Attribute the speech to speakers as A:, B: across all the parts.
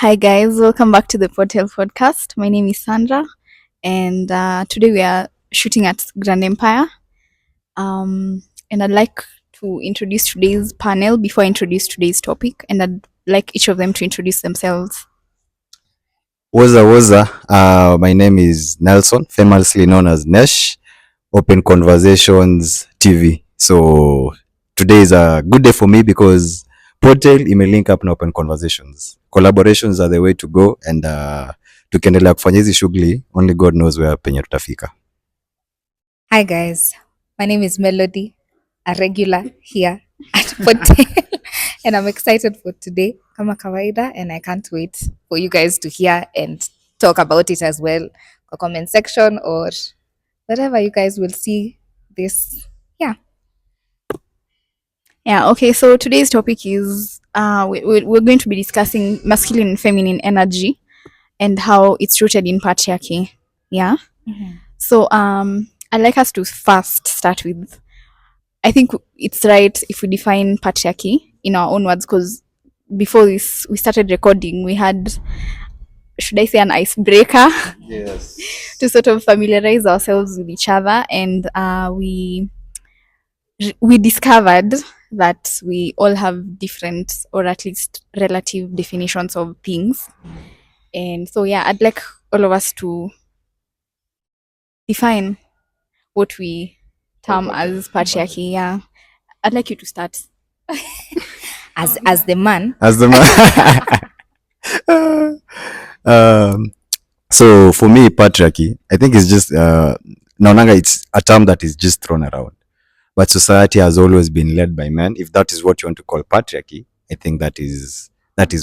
A: Hi guys, welcome back to the Portal podcast. My name is Sandra, and today we are shooting at Grand Empire. And I'd like to introduce today's panel before I introduce today's topic, and I'd like each of them to introduce themselves.
B: Woza. My name is Nelson, famously known as Nesh, Open Conversations TV. So today is a good day for me because Portal imelink up na Open Conversations. Collaborations are the way to go, and tukiendelea kufanya hizi shughuli, only God knows where penye tutafika.
C: Hi guys, my name is Melody, a regular here at Portal, and I'm excited for today, kama kawaida, and I can't wait for you guys to hear and talk about it as well. The comment section or wherever you guys will see this.
A: Yeah, okay, so today's topic is we're going to be discussing masculine and feminine energy and how it's rooted in patriarchy. Yeah.
C: Mhm.
A: So I'd like us to first start with, I think it's right if we define patriarchy in our own words, because before this we started recording, we had, should I say, an icebreaker
B: Yes.
A: to sort of familiarize ourselves with each other, and we discovered that we all have different, or at least relative, definitions of things. And so yeah, I'd like all of us to define what we term as patriarchy. Yeah, I'd like you to start.
C: As the man,
B: As the man. So for me, patriarchy, I think it's just naonanga it's a term that is just thrown around. But society has always been led by men. If that is what you want to call patriarchy, I think that is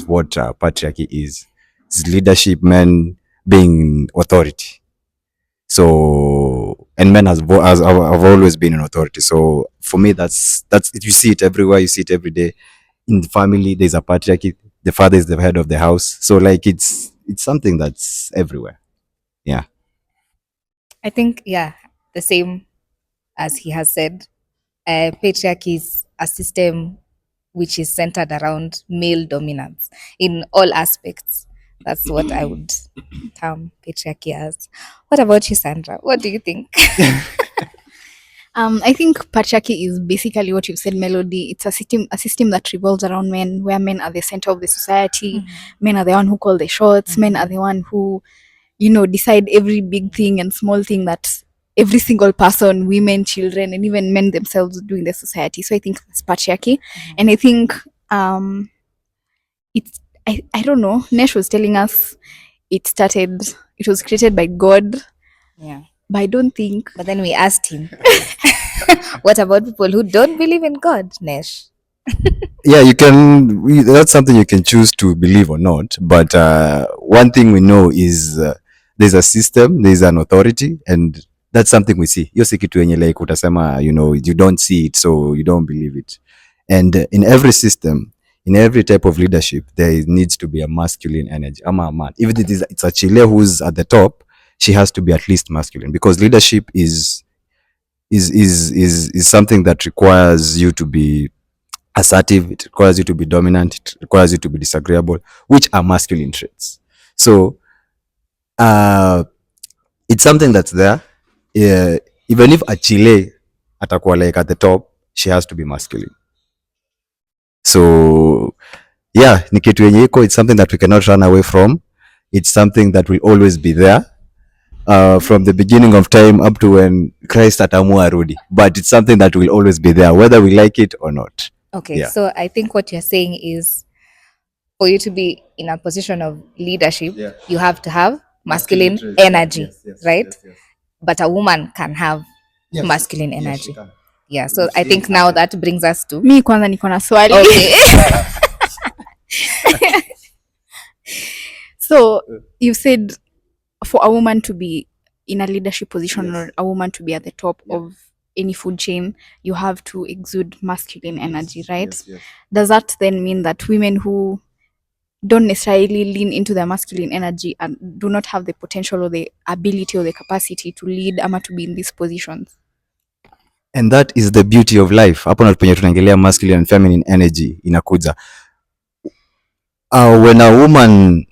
B: what patriarchy is. It's leadership, men being authority. So, and men have always been in authority. So for me, that's you see it everywhere. You see it every day. In the family, there's a patriarchy. The father is the head of the house. So like it's something that's everywhere. Yeah.
C: I think, the same as he has said. Patriarchy is a system which is centered around male dominance in all aspects. That's what I would term patriarchy as. What about you, Sandra? What do you think?
A: I think patriarchy is basically what you've said, Melody. It's a system that revolves around men, where men are the center of the society. Men are the one who call the shots. Men are the one who, decide every big thing and small thing that every single person, women, children, and even men themselves do in the society. So I think it's patriarchy. And I think it's I don't know. Nesh was telling us it was created by God,
C: Yeah.
A: but I don't think.
C: But then we asked him, what about people who don't believe in God, Nesh?
B: Yeah, that's something you can choose to believe or not, but one thing we know is there's a system, there's an authority, and that's something we see. Hiyo si kitu yenye like utasema, you don't see it, so you don't believe it. And in every system, in every type of leadership, there needs to be a masculine energy. I'm a man. Even if it's a chile who's at the top, she has to be at least masculine, because leadership is something that requires you to be assertive, it requires you to be dominant, it requires you to be disagreeable, which are masculine traits. So it's something that's there. Even if a chile atakuwa like at the top, she has to be masculine. So yeah, ni kitu yenye iko, it's something that we cannot run away from. It's something that will always be there. From the beginning of time up to when Christ atamua arudi, but it's something that will always be there, whether we like it or not.
C: Okay,
B: Yeah.
C: so I think what you're saying is for you to be in a position of leadership, you have to have masculine energy, right? Yes. But a woman can have masculine energy. Yeah, so I think now that brings us to
A: Mi kwanza niko na swali.
C: Okay.
A: So you said for a woman to be in a leadership position, or a woman to be at the top of any food chain, you have to exude masculine energy, right?
B: Yes.
A: Does that then mean that women who don't necessarily lean into their masculine energy and do not have the potential or the ability or the capacity to lead ama to be in these positions?
B: And that is the beauty of life. Hapo na penye tunaongelea masculine and feminine energy inakuja. When a woman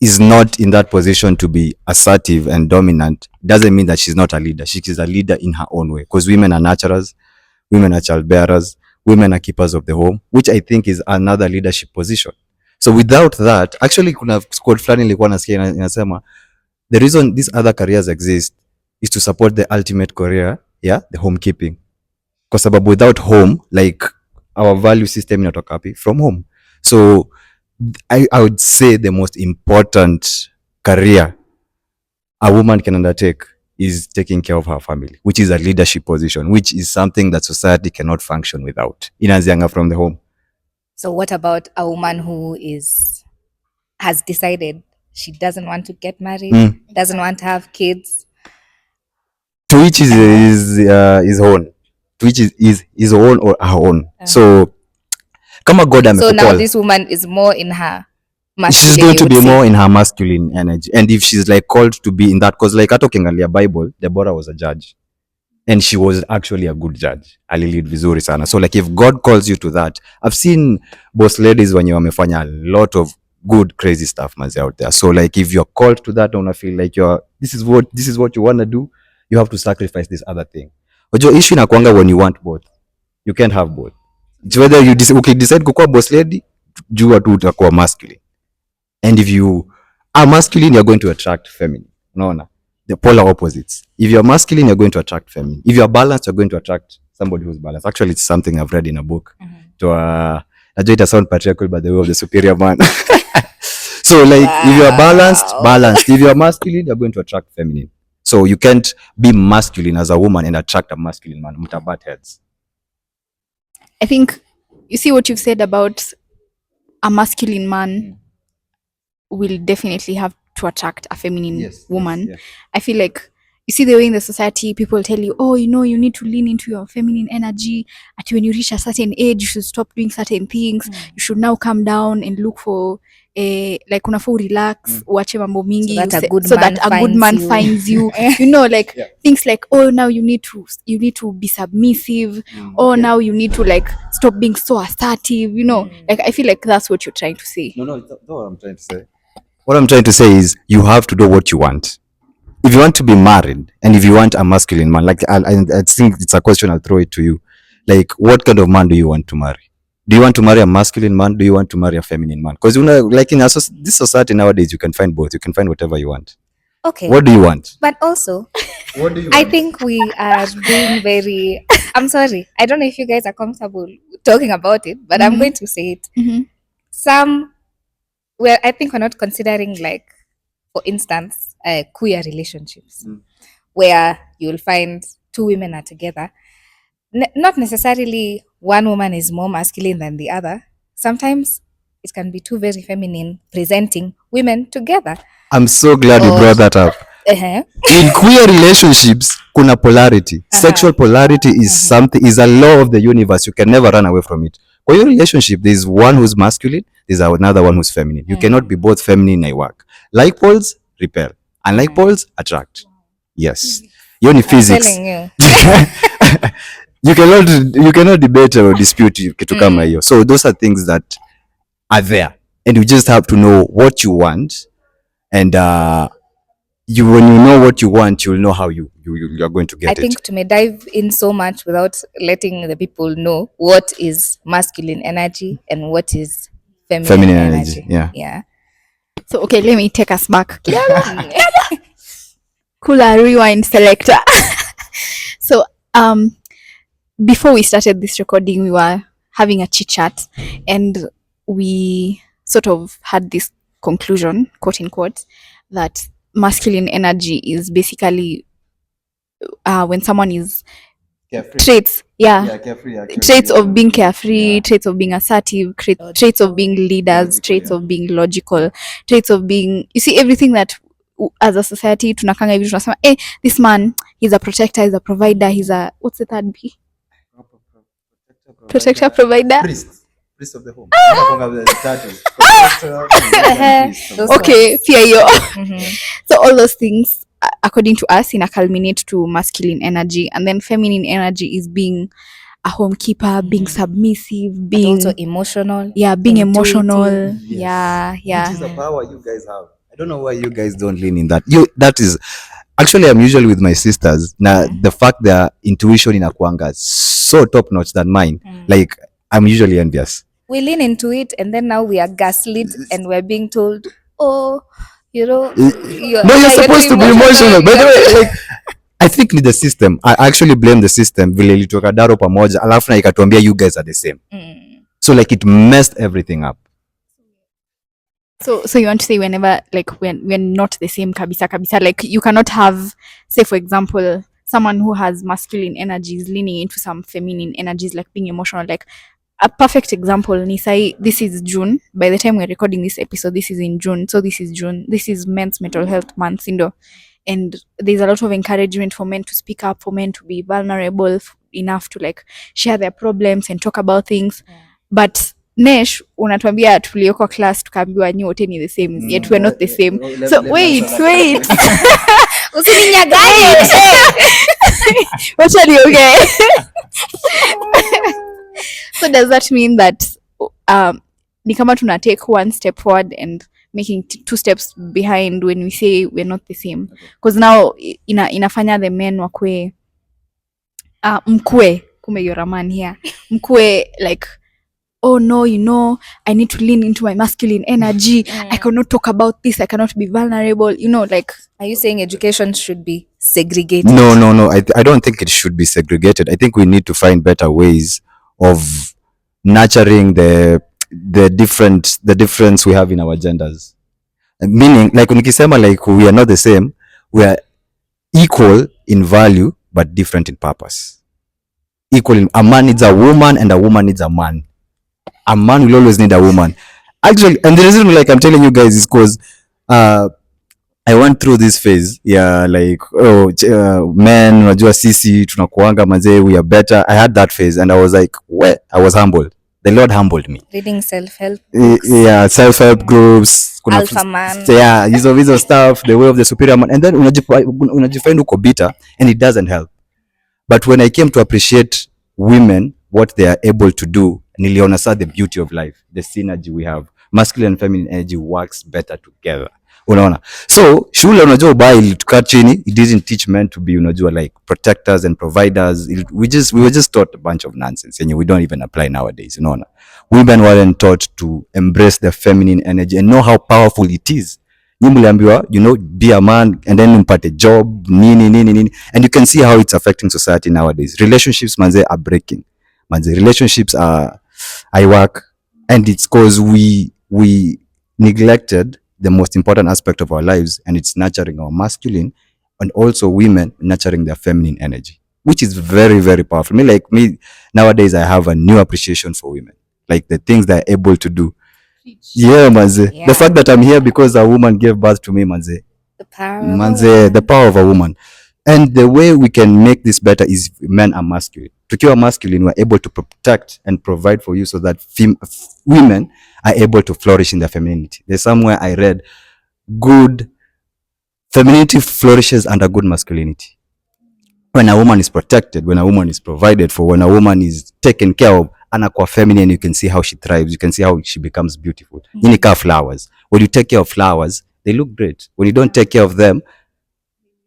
B: is not in that position to be assertive and dominant, doesn't mean that she's not a leader. She is a leader in her own way, because women are nurturers, women are childbearers, women are keepers of the home, which I think is another leadership position. So without that, actually kuna quote fulani nilikuwa nasikia inasema the reason these other careers exist is to support the ultimate career, yeah, the homekeeping. Kwa sababu without home, like our value system inatoka wapi? From home. So I would say the most important career a woman can undertake is taking care of her family, which is a leadership position, which is something that society cannot function without. Inaanzianga from the home.
C: So what about a woman who has decided she doesn't want to get married, doesn't want to have kids?
B: To each is his own. To each is his own or her own. So kama God amekukol.
C: So now this woman is more in her masculine.
B: She's going to be more in her masculine energy. And if she's like called to be in that, because like hata ukiangalia Bible, Deborah was a judge. And she was actually a good judge. Alilid vizuri sana. So like if God calls you to that, I've seen boss ladies wenye wamefanya a lot of good crazy stuff manzi out there. So like if you're called to that, una feel like this is what you want to do, you have to sacrifice this other thing. Ojo issue inakuanga when you want both. You can't have both. It's whether you decide kukuwa boss lady, jua tu utakuwa masculine. And if you are masculine, you're going to attract feminine. Unaona? The polar opposites. If you're masculine, you're going to attract feminine. If you're balanced, you're going to attract somebody who's balanced. Actually, it's something I've read in a book. I know it sound patriarchal by the way of the superior man. So like, if you're balanced. If you're masculine, you're going to attract feminine. So you can't be masculine as a woman and attract a masculine man. Mutabat heads.
A: I think you see what you've said about a masculine man will definitely have to attract a feminine woman. Yes. I feel like you see the way in the society people tell you, oh, you know, you need to lean into your feminine energy. At when you reach a certain age, you should stop doing certain things. You should now come down and look for like unafaa relax, uache mambo mingi, so that a good man finds you. You know, like things like, oh, now you need to be submissive. Now you need to like stop being so assertive. You know, like I feel like that's what you're trying to say.
B: No, it's not what I'm trying to say. What I'm trying to say is you have to do what you want. If you want to be married and if you want a masculine man, like I think it's a question, I'll throw it to you. Like, what kind of man do you want to marry? Do you want to marry a masculine man? Do you want to marry a feminine man? Because, you know, like in this society nowadays, you can find both. You can find whatever you want.
C: Okay.
B: What do you want?
C: But also,
B: what do you want?
C: I think we are being very... I'm sorry. I don't know if you guys are comfortable talking about it, but I'm going to say it. Well, I think we're not considering, like, for instance, queer relationships where you'll find two women are together. Not necessarily one woman is more masculine than the other. Sometimes it can be two very feminine presenting women together.
B: I'm so glad you brought that up. In queer relationships, kuna polarity. Sexual polarity is is a law of the universe. You can never run away from it. For your relationship, there's one who's masculine, there's another one who's feminine. You cannot be both feminine and work. Like poles, repel. Unlike poles, attract. Yes. You're in physics. You cannot debate or dispute kitu kama hiyo. So those are things that are there. And you just have to know what you want. And when you know what you want, you'll know how you're going to get it.
C: I think to may dive in so much without letting the people know what is masculine energy and what is feminine energy. Yeah.
A: So okay, let me take us back. Cooler rewind selector. So before we started this recording, we were having a chit chat and we sort of had this conclusion, quote unquote, that masculine energy is basically when someone is carefree. Traits of being carefree, traits of being assertive, traits of being leaders, traits of being logical, traits of being, you see, everything that as a society tunakanga hivi tunasema, this man, he's a protector, he's a provider, he's a, what's the third B? Protector, provider,
B: priest of the home.
A: Okay, pia hiyo. So all those things according to us culminate to masculine energy, and then feminine energy is being a homekeeper, being submissive, being
C: but also emotional.
A: Being emotional. Yes.
B: Yeah. Which is the power you guys have. I don't know why you guys don't lean in that. That is actually, I'm usually with my sisters. Now the fact their intuition inakuanga so top notch than mine, like I'm usually envious.
C: We lean into it, and then now we are gaslit, and we're being told, "Oh,
B: No, you're supposed to be emotional. By the way, like I think ni the system. I actually blame the system. Vile ilitoka daro pamoja, alafu na ikatuambia you guys are the same. So like it messed everything up.
A: So you want to say whenever, like, when we're not the same kabisa, like you cannot have, say for example, someone who has masculine energies leaning into some feminine energies, like being emotional. Like a perfect example, Nisai, this is June. By the time we're recording this episode, this is in June. So this is June. This is Men's Mental Health Month, and there's a lot of encouragement for men to speak up, for men to be vulnerable enough to like share their problems and talk about things. But Nesh, unatuambia tulioko class tukaambiwa nyi wote ni the same, yet we're not the same. So wait.
C: Usininyagae.
A: Wacha niongee. So does that mean that ni kama tuna take one step forward and making two steps behind when we say we're not the same? Because now inafanya the men wakwe mkwe, kumbe you're a man here, mkwe like, oh no, I need to lean into my masculine energy. I cannot talk about this. I cannot be vulnerable. Like.
C: Are you saying education should be segregated?
B: No. I don't think it should be segregated. I think we need to find better ways of nurturing the difference we have in our genders. Meaning, like nikisema like we are not the same, we are equal in value but different in purpose. A man needs a woman and a woman needs a man. A man will always need a woman. Actually, and the reason like I'm telling you guys is because I went through this phase. Yeah, like men, unajua sisi tunakuanga manze, we are better. I had that phase and I was like, I was humbled. The Lord humbled me.
C: Reading self-help books.
B: Yeah, self-help groups.
C: Alpha man.
B: Yeah, hizo stuff, the way of the superior man. And then unajifind uko bitter and it doesn't help. But when I came to appreciate women, what they are able to do, niliona sa the beauty of life, the synergy we have. Masculine and feminine energy works better together. Unaona? So, shule unajua ubaya ilitukaa chini, it didn't teach men to be unajua like protectors and providers. We were just taught a bunch of nonsense and we don't even apply nowadays, unaona? Women weren't taught to embrace their feminine energy and know how powerful it is. Mliambiwa, be a man and then mpate job, nini. And you can see how it's affecting society nowadays. Relationships manze are breaking. Relationships are work, and it's because we neglected the most important aspect of our lives, and it's nurturing our masculine and also women nurturing their feminine energy, which is very, very powerful. Me nowadays, I have a new appreciation for women, like the things they're able to do. Yeah, manze. Yeah. The fact that I'm here because a woman gave birth to me, manze. The power of a woman. And the way we can make this better is men are masculine. Tukiwa masculine, we're able to protect and provide for you so that women are able to flourish in their femininity. There's somewhere I read, good femininity flourishes under good masculinity. When a woman is protected, when a woman is provided for, when a woman is taken care of, anakuwa feminine, you can see how she thrives. You can see how she becomes beautiful. Inika flowers. When you take care of flowers, they look great. When you don't take care of them,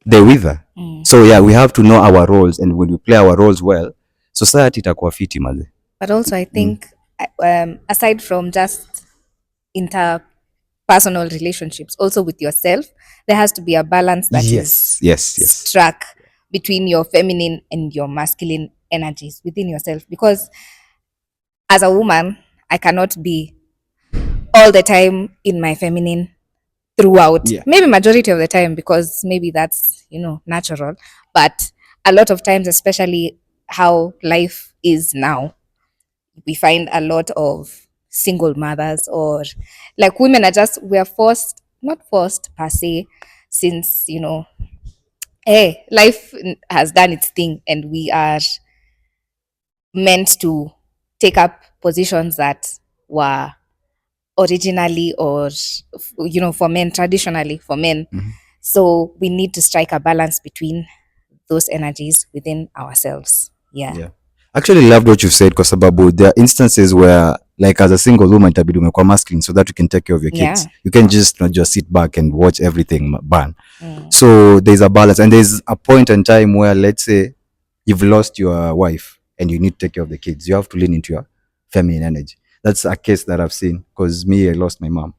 B: they wither. So yeah, we have to know our roles, and when we play our roles well, society itakuwa fiti maze.
C: But also I think aside from just interpersonal relationships, also with yourself, there has to be a balance that is struck between your feminine and your masculine energies within yourself. Because as a woman, I cannot be all the time in my feminine throughout. Yeah. Maybe majority of the time, because maybe that's, natural. But a lot of times, especially how life is now, we find a lot of single mothers, or like women are just, we are forced, not forced per se, since, life has done its thing and we are meant to take up positions that were originally, or for men, traditionally for men. So we need to strike a balance between those energies within ourselves. Yeah.
B: Actually loved what you said, kwa sababu there are instances where like as a single woman itabidi umekuwa masculine so that you can take care of your kids. You can just not just sit back and watch everything burn. So there's a balance, and there's a point in time where, let's say you've lost your wife and you need to take care of the kids, you have to lean into your feminine energy. That's a case that I've seen, because me, I lost my mom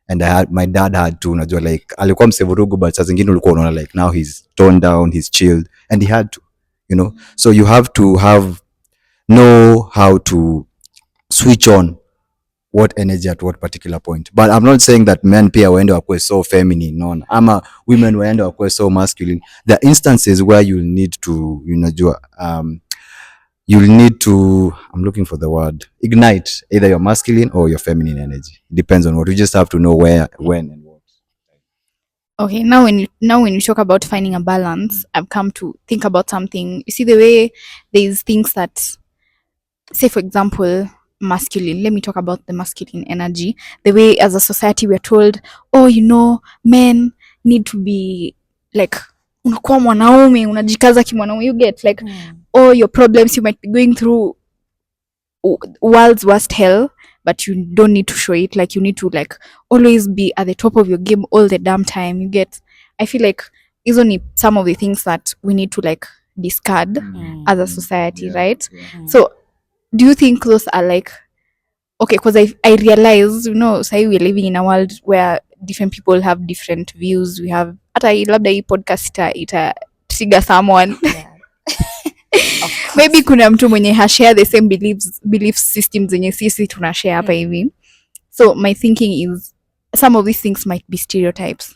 B: and my dad had to, unajua, like alikuwa msevurugu, but saa zingine ulikuwa unaona like now he's toned down, he's chilled, and he had to, so you have to know how to switch on what energy at what particular point. But I'm not saying that men pia waende wakue so feminine, no, ama women waende wakue so masculine. There are instances where you'll need to, you'll need to, I'm looking for the word, ignite either your masculine or your feminine energy. It depends on what. You just have to know where, when, and what.
A: Okay, now when you talk about finding a balance, I've come to think about something. You see, the way there's things that, say for example, masculine. Let me talk about the masculine energy. The way as a society we're told, men need to be like, unakuwa mwanaume, unajikaza kimwanaume, you get like all your problems you might be going through world's worst hell, but you don't need to show it. Like you need to like always be at the top of your game all the damn time, you get. I feel like is only some of the things that we need to like discard as a society, right? So do you think those are like, okay, because I realize, say we're living in a world where different people have different views. We have hata labda hii podcast ita trigger someone maybe kuna mtu mwenye hashare the same belief systems zenye sisi tunashare hapa hivi. So my thinking is some of these things might be stereotypes,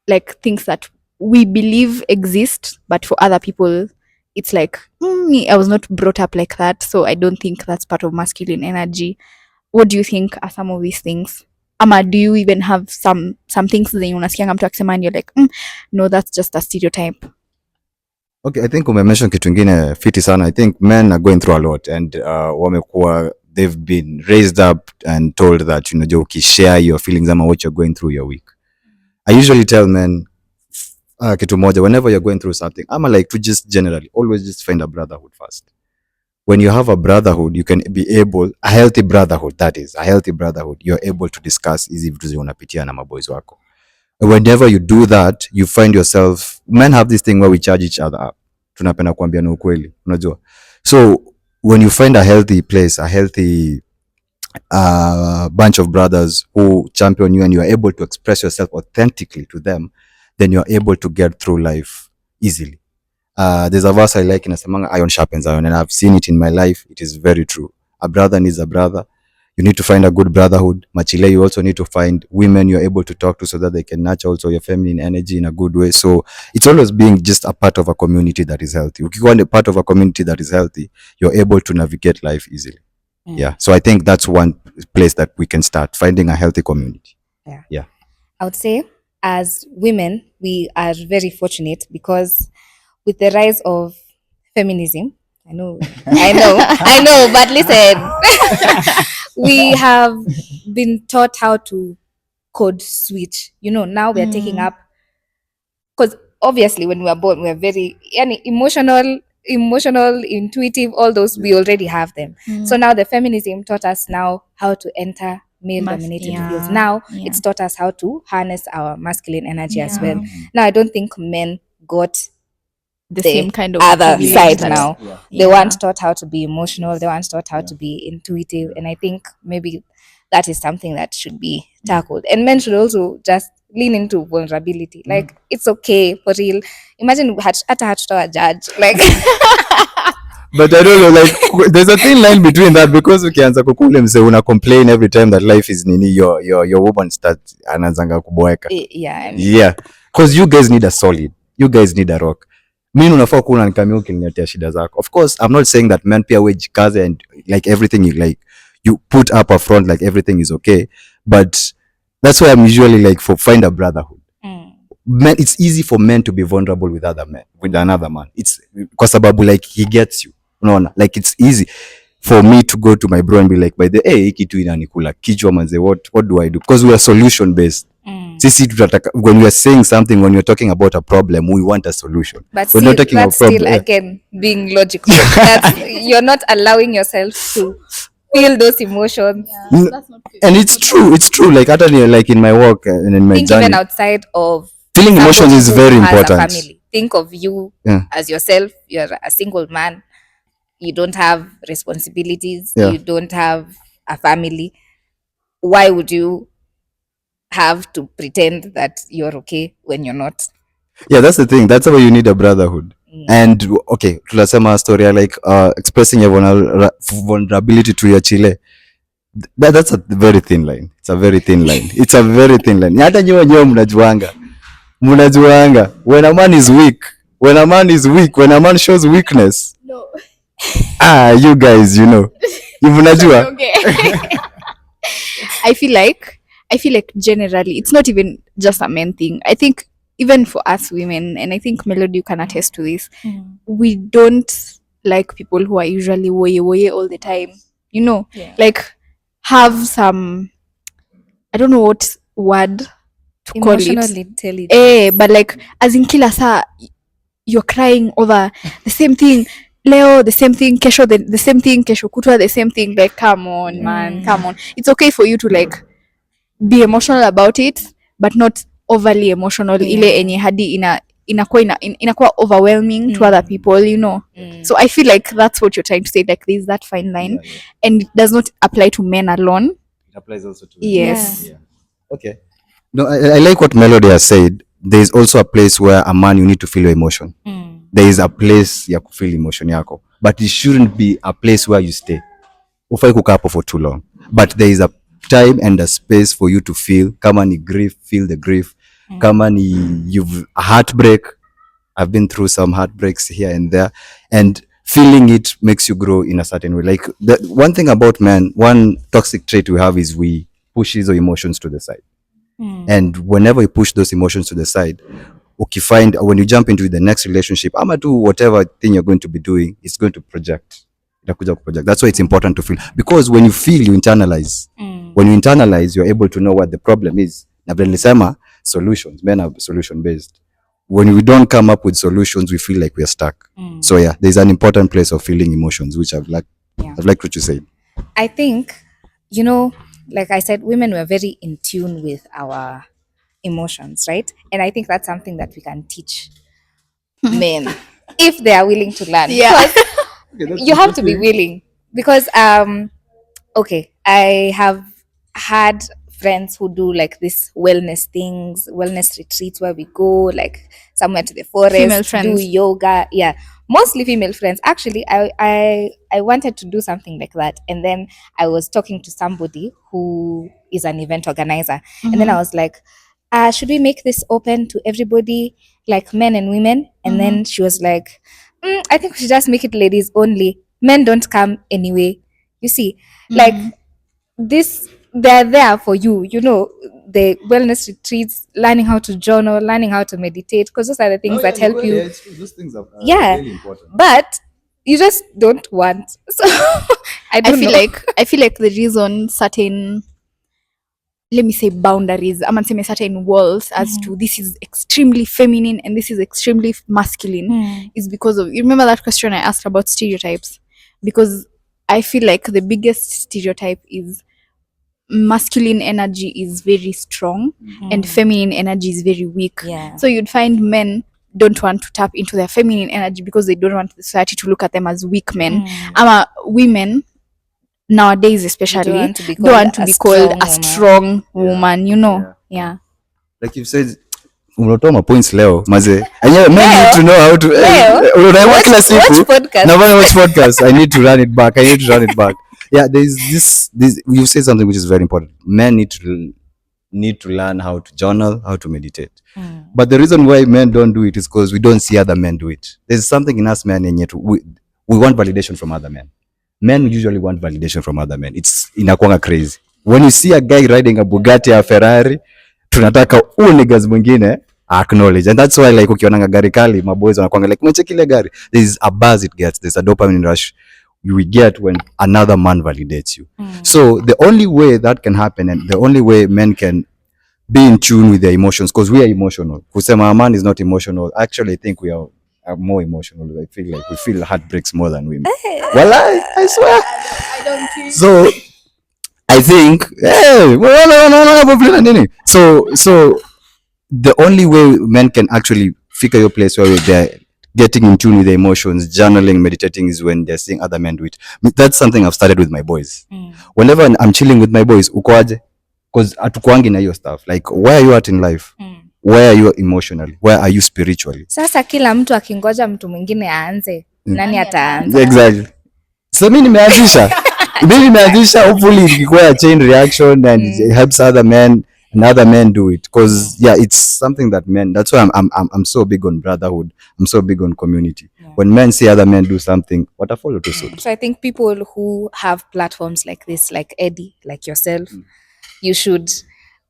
A: like things that we believe exist, but for other people it's like, I was not brought up like that, so I don't think that's part of masculine energy. What do you think are some of these things? Ama do you even have some things zenye unasikianga mtu akisema and you're like, no, that's just a stereotype?
B: Okay, I think umemention kitu ingine fiti sana. I think men are going through a lot, and they've been raised up and told that, ukishare your feelings ama what you're going through, you're weak. I usually tell men kitu moja, whenever you're going through something, ama like to just generally always just find a brotherhood first. When you have a brotherhood, you can be able, a healthy brotherhood, that is a healthy brotherhood, you're able to discuss hizi vitu zi unapitia na maboys wako. Whenever you do that, you find yourself, men have this thing where we charge each other up. Tunapenda kuambia na ukweli, unajua. So when you find a healthy place, a healthy bunch of brothers who champion you and you are able to express yourself authentically to them, then you're able to get through life easily. There's a verse I like inasemanga, iron sharpens iron, and I've seen it in my life. It is very true. A brother needs a brother. You need to find a good brotherhood. Machile, you also need to find women you're able to talk to so that they can nurture also your feminine energy in a good way. So it's always being just a part of a community that is healthy. If you want a part of a community that is healthy, you're able to navigate life easily. Yeah. So I think that's one place that we can start, finding a healthy community. Yeah.
C: I would say as women, we are very fortunate because with the rise of feminism, I know, but listen, we have been taught how to code switch. Now we are taking up, because obviously when we were born, we are very emotional, intuitive, all those, we already have them. So now the feminism taught us now how to enter male-dominated fields. Now it's taught us how to harness our masculine energy as well. Now I don't think men got the same kind of other side now. They weren't taught how to be emotional, they weren't taught how to be intuitive, and I think maybe that is something that should be tackled. And men should also just lean into vulnerability. Like it's okay, for real. Imagine hata hatutoa judge like
B: but I don't know, like there's a thin line between that, because ukianza kukule mse una complain every time that life is nini, your woman start anazanga kuboeka. Yeah, because you guys need a solid, you guys need a rock. Mimi unafaa kuwa unanikamia ukiniletea shida zako. Of course I'm not saying that men pia wejikaze and like everything you put up a front like everything is okay, but that's why I'm usually like find a brotherhood. Men, it's easy for men to be vulnerable with another man. It's kwa sababu like he gets you, unaona, like it's easy for me to go to my bro and be like, by the hii kitu inanikula kichwa manze, what do I do? Because we are solution based. Sisi tutataka, when we are saying something, when you're talking about a problem, we want a solution.
C: But we're not talking about problem. Still again being logical. You're not allowing yourself to feel those emotions.
A: Yeah, so that's not good.
B: And it's true like hata like in my work and in my
C: Think
B: journey,
C: even outside of
B: feeling emotions
C: somebody
B: is
C: who
B: very
C: has a
B: important.
C: family. Think of you
B: Yeah.
C: as yourself. You're a single man. You don't have responsibilities.
B: Yeah.
C: You don't have a family. Why would you have to pretend that you're okay when you're not?
B: Yeah, that's the thing. That's why you need a brotherhood. And okay, tunasema story ya like expressing your vulnerability to your chile. That's a very thin line. It's a very thin line. It's a very thin line. Hata nyewe wenyewe mnajuanga when a man is weak, when a man is weak, when a man shows weakness.
A: No.
B: You guys, you know. Mnajua.
A: Okay. I feel like generally it's not even just a men thing. I think even for us women, and I think Melody you can attest to this, we don't like people who are usually woye all the time. You know, like have some, I don't know what word to call
C: Emotional
A: it.
C: intelligence.
A: But like as in kila saa you're crying over the same thing. Leo the same thing, kesho the same thing, kesho kutwa the same thing. Like come on, man, come on. It's okay for you to like be emotional about it, but not overly emotional. Ile enye hadi inakuwa overwhelming to other people, you know. So I feel like that's what you're trying to say, like there's that fine line. And it does not apply to men alone.
B: It applies also to
A: Yes.
B: Yeah. Okay. No, I like what Melody has said. There is also a place where a man you need to feel your emotion. There is a place ya kufeel emotion yako, but it shouldn't be a place where you stay. Ufai kukaa hapo for too long. But there is a time and a space for you to feel. Kama ni grief, feel the grief. Kama ni you've a heartbreak. I've been through some heartbreaks here and there, and feeling it makes you grow in a certain way. Like the one thing about men, one toxic trait we have is we push those emotions to the side. And whenever you push those emotions to the side, find when you jump into the next relationship, ama do whatever thing you're going to be doing, it's going to project. That's why it's important to feel, because when you feel, you internalize. When you internalize, you're able to know what the problem is. Na vile nilisema, solutions, men are solution based. When we don't come up with solutions, we feel like we're stuck. So yeah, there's an important place of feeling emotions, which I've liked what you said.
C: I think, you know, like I said, women were very in tune with our emotions, right? And I think that's something that we can teach men if they are willing to learn.
A: Yeah.
C: Because you have to be willing. Because okay, I have had friends who do like this wellness things, wellness retreats where we go like somewhere to the forest,
A: Female friends.
C: do yoga. Yeah, mostly female friends. Actually, I wanted to do something like that, and then I was talking to somebody who is an event organizer, and then I was like, should we make this open to everybody, like men and women? And then she was like, I think we should just make it ladies only. Men don't come anyway. You see, like this, they're there for you, you know, the wellness retreats, learning how to journal, learning how to meditate, because those are the things that help you.
B: It's true. Those things are
C: really important. But you just don't want. So I feel
A: like the reason certain, let me say, boundaries, I'm saying certain walls as to this is extremely feminine and this is extremely masculine is because of, you remember that question I asked about stereotypes? Because I feel like the biggest stereotype is masculine energy is very strong and feminine energy is very weak. So you'd find men don't want to tap into their feminine energy because they don't want the society to look at them as weak men. Women nowadays especially don't want to be called a strong woman, you know. Yeah.
B: Like you've said, unatoa mapoints leo maze enyewe men need to know how to unaona kila siku na watch podcast. I need to run it back. Yeah, there's this you say something which is very important. Men need to learn how to journal, how to meditate. But the reason why men don't do it is because we don't see other men do it. There's something in us men, and yet we want validation from other men. Men usually want validation from other men. It's inakuanga crazy. When you see a guy riding a Bugatti or Ferrari, tunataka huyu niggas mwingine acknowledge. And that's why like ukionanga gari kali, maboys wanakuanga like umecheki ile gari. There's a buzz it gets. There's a dopamine rush you get when another man validates you. So the only way that can happen, and the only way men can be in tune with their emotions, because we are emotional. Kusema a man is not emotional, actually I think we are more emotional. I feel like we feel heartbreaks more than women. Well, I swear.
A: I don't think
B: So I think, hey, so the only way men can actually figure your place where they're getting in tune with their emotions, journaling, meditating, is when they're seeing other men do it. That's something I've started with my boys. Whenever I'm chilling with my boys, ukoaje? Because atukwangi na hiyo stuff. Like, where are you at in life? Where are you emotionally? Where are you spiritually?
C: Sasa kila mtu akingoja mtu mwingine aanze, nani ataanza?
B: Exactly. So mimi nimeanzisha hopefully ikikuwa a chain reaction and it helps other men and other men do it, because yeah, it's something that men, that's why I'm so big on brotherhood. I'm so big on community. When men see other men do something, what I follow to suit.
C: So I think people who have platforms like this, like Eddie, like yourself, you should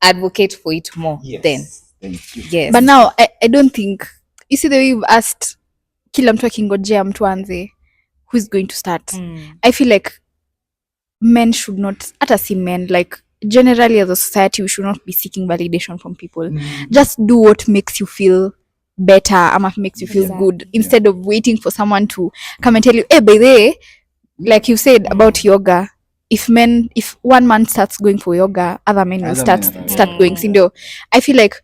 C: advocate for it more. Then yes,
A: but now I don't think, you see the way you've asked kila mtu akingojea mtu anze, who's going to start? I feel like men should not, hata si men, like generally as a society we should not be seeking validation from people. Just do what makes you feel better ama makes you feel good, instead of waiting for someone to come and tell you, hey, by the way, like you said about yoga, if one man starts going for yoga, other men will start going. Sindio, I feel like,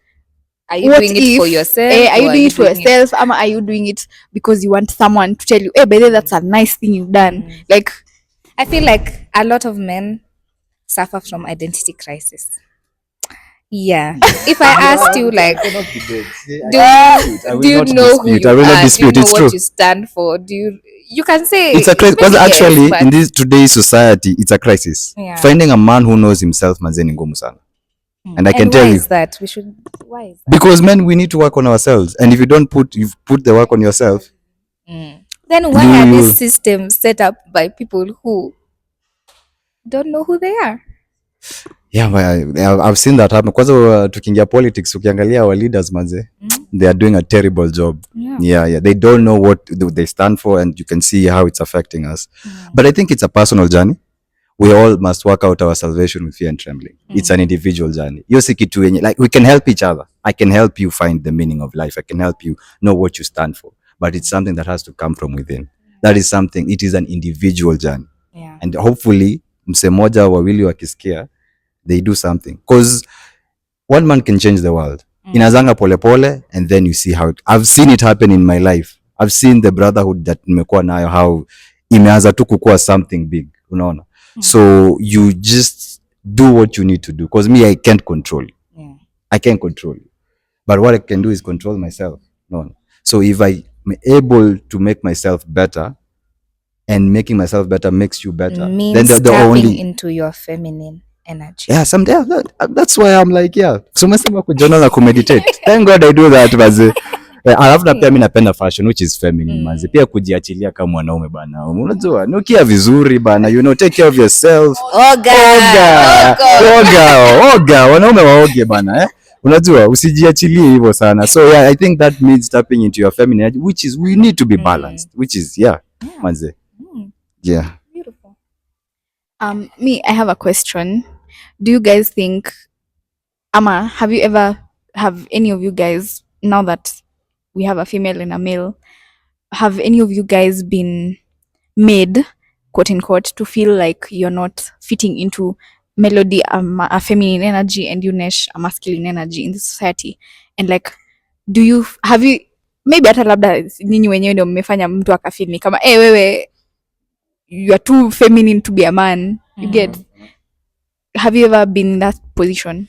C: are you doing it for yourself?
A: Are you doing it for yourself? Ama are you doing it because you want someone to tell you, hey, by the way, that's a nice thing you've done? Like,
C: I feel like a lot of men suffer from identity crisis. Yeah. If I asked you, like, do you know who you are? Do you know what you stand for? You can say
B: it's a crisis, because actually in this today's society it's a crisis. Finding a man who knows himself mazeni ngumu sana. And I can tell you
C: that why is that?
B: Because men, we need to work on ourselves, and if you put the work on yourself,
C: then why are these systems set up by people who don't know who they are?
B: Yeah, I've seen that happen. Kwanza tukiingia politics, ukiangalia our leaders manze, they are doing a terrible job. Yeah, they don't know what they stand for, and you can see how it's affecting us. But I think it's a personal journey. We all must work out our salvation with fear and trembling. It's an individual journey. Like, we can help each other. I can help you find the meaning of life. I can help you know what you stand for. But it's something that has to come from within. That is something, it is an individual journey. And hopefully, mse moja wawili wakisikia, they do something. Because one man can change the world. Inazanga pole pole, and then you see how I've seen it happen in my life. I've seen the brotherhood that nimekuwa nayo, how imeanza tu kukua something big. Unaona? So you just do what you need to do, because me, I can't control you. I can't control you, but what I can do is control myself. No. So if I'm able to make myself better, and making myself better makes you better,
C: means then the only into your feminine energy.
B: Yeah, that's why I'm like, yeah. So mesema kujournal na kumeditate. Thank God I do that baze. Alafu na pia mimi napenda fashion, which is feminine manzi. Pia kujiachilia kama mwanaume bana. Unajua, nukia vizuri bana. You know, take care of yourself. Oga. Wanaume waoge bana, eh? Unajua, usijiachilie hivyo sana. So yeah, I think that means tapping into your feminine energy, which is, we need to be balanced, which is manzi. Yeah.
C: Beautiful.
A: Me, I have a question. Do you guys think, Ama, have any of you guys, now that we have a female and a male, have any of you guys been made, quote unquote, to feel like you're not fitting into Melody, a feminine energy, and Yunesh, a masculine energy in the society? And like, have you, maybe hata labda nyinyi wenyewe ndio mmefanya mtu akafeel ni kama wewe you are too feminine to be a man. You get? Have you ever been in that position?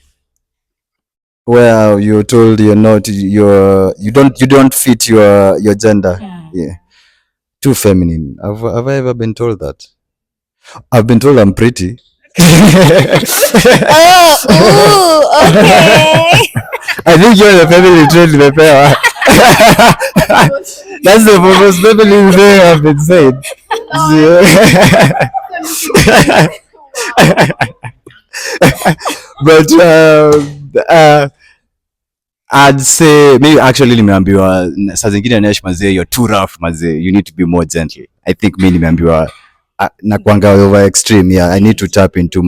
B: Well, you're told you don't fit your gender. Yeah. Too feminine. Have I ever been told that? I've been told I'm pretty.
C: Okay.
B: I think you're the feminine trait nimepewa. That's the most feminine thing I've been saying. But I'd say maybe actually nimeambiwa saa zingine Nesh mazee, you're too rough mazee, you need to be more gentle. I think mimi nimeambiwa na kuanga over extreme. Yeah, I need to tap into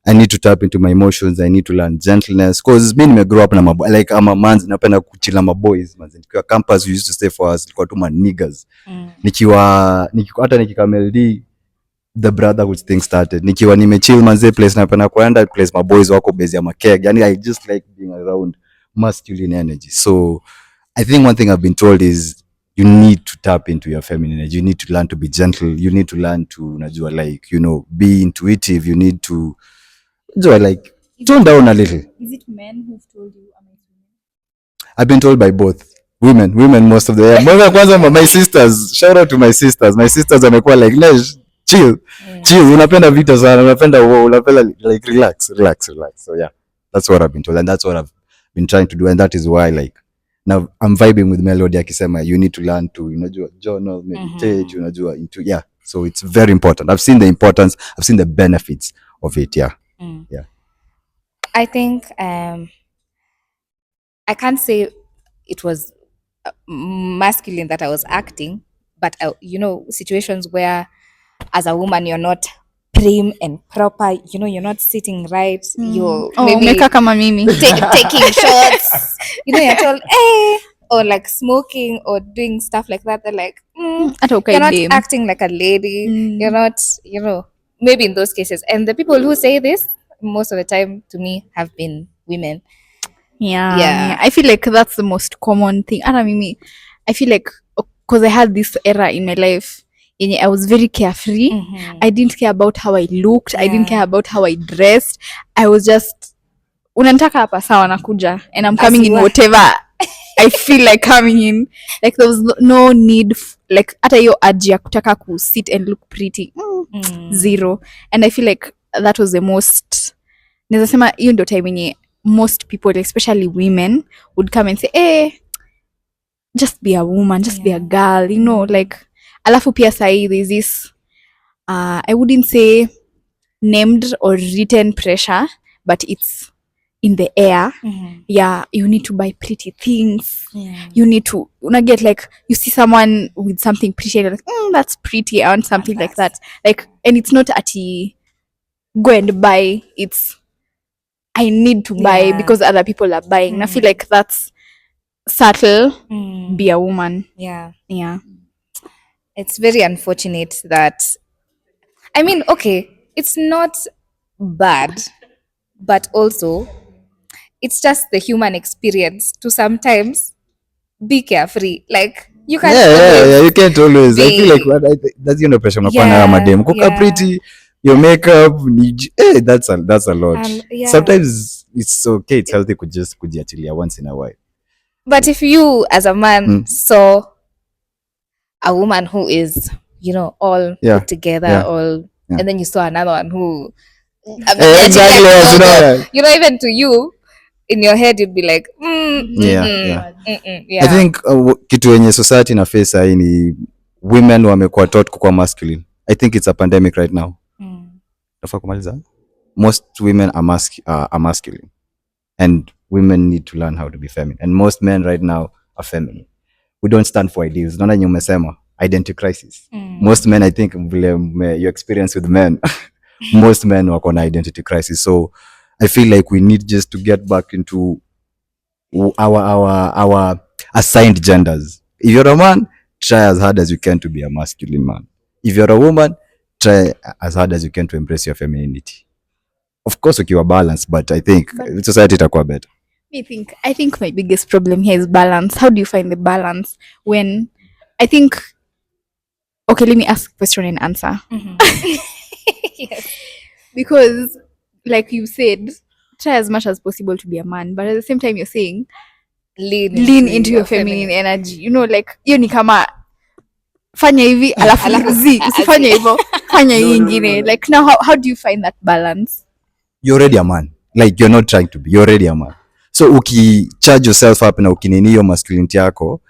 B: I need to tap into my emotions. I need to learn gentleness, cause me nimegrow up na like I'm a man, napenda kuchila maboys manzi. Nikiwa campus we used to stay for us, ilikuwa tu ma niggas. Nikiwa hata LD, the brotherhood thing started. Nikiwa nimechill manze, place napenda kuenda place my boys wako busy ya makeg. Yani I just like being around masculine energy. So I think one thing I've been told is you need to tap into your feminine energy. You need to learn to be gentle. You need to learn to, unajua, like, you know, be intuitive. You need to, unajua, like, tone down a little.
A: Is it men who've told you?
B: I've been told by both. Women most of the time. Kwanza my sisters, shout out to my sisters. My sisters wamekuwa like, chill. Unapenda vita sana, unapenda like relax. So yeah, that's what I've been told, and that's what I've been trying to do, and that is why, like, now I'm vibing with Melody akisema you need to learn to, unajua, journal, meditate, unajua, into, yeah. So it's very important. I've seen the importance, I've seen the benefits of it, yeah. Yeah.
C: I think I can't say it was masculine that I was acting, but you know, situations where as a woman you're not prim and proper, you know, you're not sitting right, you're maybe
A: kama mimi
C: taking shots, you know, you're told hey, or like smoking or doing stuff like that. They're like you're not acting like a lady, you're not, you know, maybe in those cases. And the people who say this most of the time to me have been women.
A: Yeah. I feel like that's the most common thing. I feel like because I had this era in my life, I was very carefree. I didn't care about how I looked. I didn't care about how I dressed. I was just, unanitaka hapa sawa nakuja, and I'm coming in whatever I feel like coming in. Like there was no need like hata hiyo urge ya kutaka ku sit and look pretty. Zero. And I feel like that was the most, naweza sema hiyo ndio time yenye most people, especially women, would come and say, hey, just be a woman, just be a girl, you know, like, alafu pia sahi there's this I wouldn't say named or written pressure, but it's in the air. Yeah, you need to buy pretty things. You need to, get like, you see someone with something pretty and you're like, that's pretty, I want something like that. Like, and it's not go and buy, it's I need to buy because other people are buying. And I feel like that's subtle. Be a woman.
C: Yeah.
A: It's
C: very unfortunate that, I mean, okay, it's not bad, but also it's just the human experience to sometimes be carefree. Like, you can't
B: always you can't always. I feel like that's the pressure unakuwa nayo madem. Kuka pretty, your makeup, that's a lot. Sometimes it's okay, it's healthy to just kujiachilia once in a while.
C: But if you as a man saw a woman who is, you know, all put together, and then you saw another one who
B: exactly,
C: you know, even to you in your head you'd be like
B: I think kitu yenye society na face hii ni women wamekuwa taught kuwa masculine. I think it's a pandemic right now. Nafaa kumaliza. Most women are masculine, and women need to learn how to be feminine, and most men right now are feminine. We don't stand for ideals. Naona nyume umesema identity crisis. Most men, I think, your experience with men most men wako na identity crisis. So I feel like we need just to get back into our assigned genders. If you're a man, try as hard as you can to be a masculine man. If you're a woman, try as hard as you can to embrace your femininity. Of course, ukiwa balance, but I think society itakuwa better.
A: I think my biggest problem here is balance. How do you find the balance when I think, okay, let me ask a question and answer. Yes. Because like you said, try as much as possible to be a man, but at the same time you're saying lean into your feminine energy. You know, like hiyo ni kama fanya hivi alafu usifanye hivyo, fanya hii ingine. Like now how do you find that balance?
B: You're already a man. Like you're not trying to be, you're already a man. So charge yourself up na ukinini hiyo masculinity yako,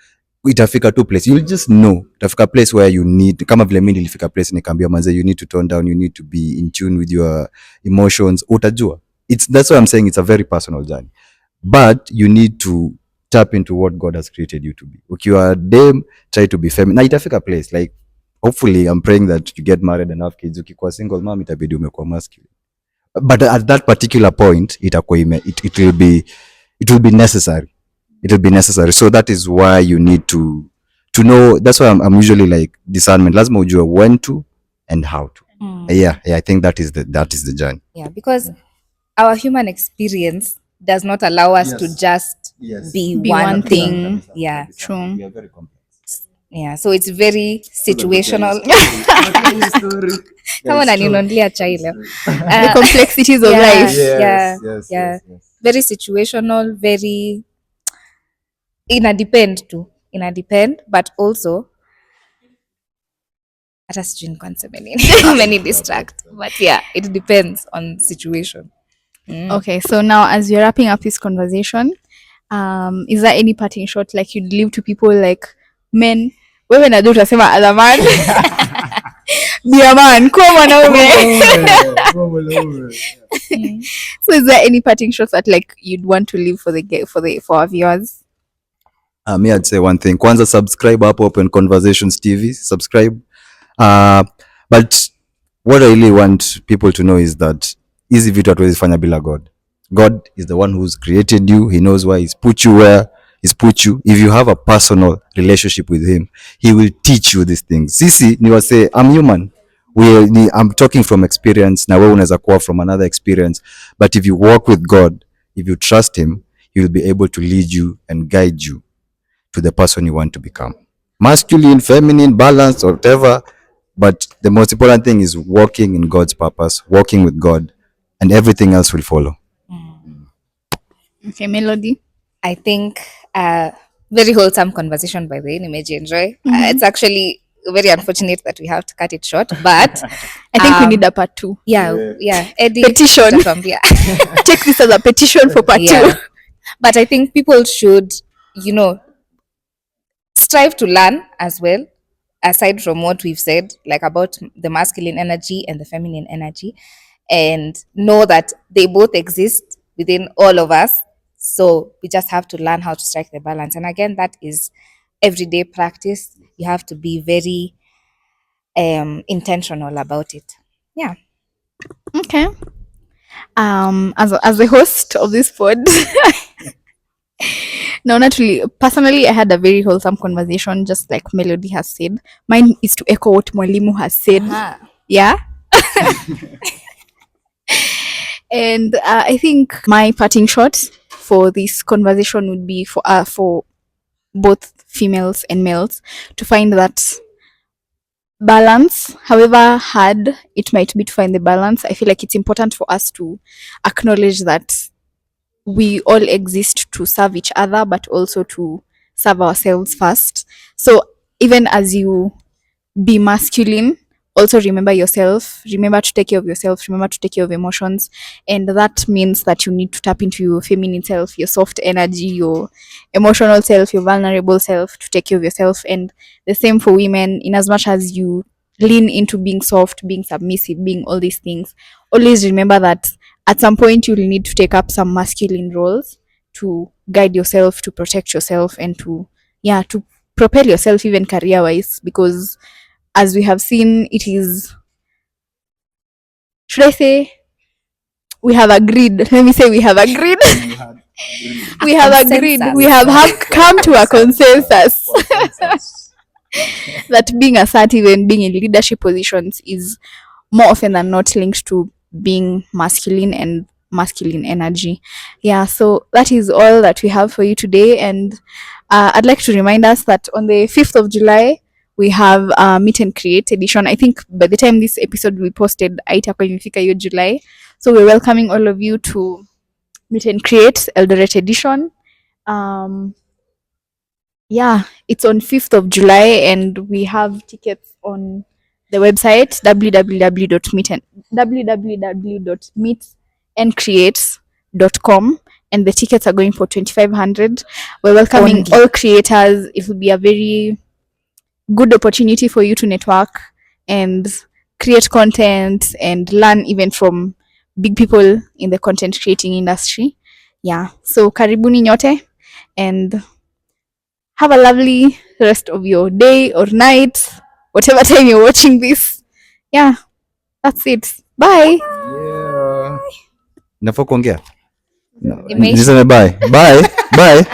B: itafika tu place, you'll just know. Itafika place where you need, kama vile mimi nilifika place nikaambia manze, you need to tone down, you need to be in tune with your emotions. Utajua. That's why I'm saying it's a very personal journey. But you need to tap into what God has created you to be. Ukiwa dem, try to be feminine. Na itafika place, like, hopefully I'm praying that you get married and have kids. Ukikuwa single mom, itabidi umekuwa masculine. but at that particular point it will be necessary. It will be necessary. So that is why you need to know. That's why I'm usually like discernment, lazima ujue when to and how to. Yeah, I think that is the journey.
C: Yeah, because our human experience does not allow us to just be
A: Be
C: one
A: one
C: thing.
A: thing.
C: Yeah.
A: True.
B: We are very complex.
C: Yeah, so it's very situational. Kama unaninunulia chai leo.
A: The complexities of
C: yeah,
A: life.
C: yeah,
B: Yes,
C: yeah.
B: yes, yes.
C: Very situational, very ina depend too. Ina depend, but also hata sijui nilikuwa niseme nini. Many distract. But yeah, it depends on situation.
A: Okay, so now as we're wrapping up this conversation, is there any parting shot like you'd leave to people like men? Wewe najua utasema as a man. Be a man, kuwa mwanaume. So is there any parting shots that like you'd want to leave for our viewers?
B: Me, I'd say one thing. Kwanza subscribe up Open Conversations TV. Subscribe. But what I really want people to know is that hizi vitu hatuwezi fanya bila God. God is the one who's created you. He knows why he's put you where he's put you. If you have a personal relationship with him, he will teach you these things. Sisi ni wase, I'm human. I'm talking from experience. Na wewe unaweza kuwa from another experience. But if you walk with God, if you trust him, he will be able to lead you and guide you to the person you want to become. Masculine, feminine, balanced, or whatever. But the most important thing is walking in God's purpose, walking with God, and everything else will follow.
A: Okay, Melody.
C: I think very wholesome conversation by the way. Nimeji enjoy. It's actually very unfortunate that we have to cut it short, but
A: I think we need a part 2.
C: yeah. Eddie,
A: Petition.
C: utatuambia.
A: Take this as a petition for part 2.
C: Yeah. But I think people should, strive to learn as well, aside from what we've said, like about the masculine energy and the feminine energy, and know that they both exist within all of us. So we just have to learn how to strike the balance. And again, that is everyday practice. You have to be very intentional about it. Yeah.
A: Okay. As the host of this pod, no, not really. Personally, I had a very wholesome conversation, just like Melody has said. Mine is to echo what Mwalimu has said. Yeah. And I think my parting shot for this conversation would be for both females and males to find that balance. However hard it might be to find the balance, I feel like it's important for us to acknowledge that we all exist to serve each other, but also to serve ourselves first. So even as you be masculine, also remember yourself, remember to take care of yourself, remember to take care of emotions. And that means that you need to tap into your feminine self, your soft energy, your emotional self, your vulnerable self, to take care of yourself. And the same for women, in as much as you lean into being soft, being submissive, being all these things, always remember that at some point you'll need to take up some masculine roles to guide yourself, to protect yourself, and to propel yourself even career wise, because as we have seen, it is, should I say, we have agreed. Let me say we have agreed. We have agreed. We have come to a consensus that being assertive and being in leadership positions is more often than not linked to being masculine and masculine energy. Yeah, so that is all that we have for you today. And I'd like to remind us that on the 5th of July, we have a meet and create edition. I think by the time this episode we posted, haitakuwa imefika hiyo July. So we're welcoming all of you to meet and create Eldoret edition. Yeah, it's on 5th of July, and we have tickets on the website www.meetandcreates.com, and the tickets are going for 2,500. We're welcoming all creators. It will be a very good opportunity for you to network and create content and learn even from big people in the content creating industry. Yeah, so karibuni nyote, and have a lovely rest of your day or night, whatever time you're watching this. Yeah, that's it. Bye.
B: Yeah. nafaa kuongea.
C: Imeisha.
B: Niseme bye bye bye.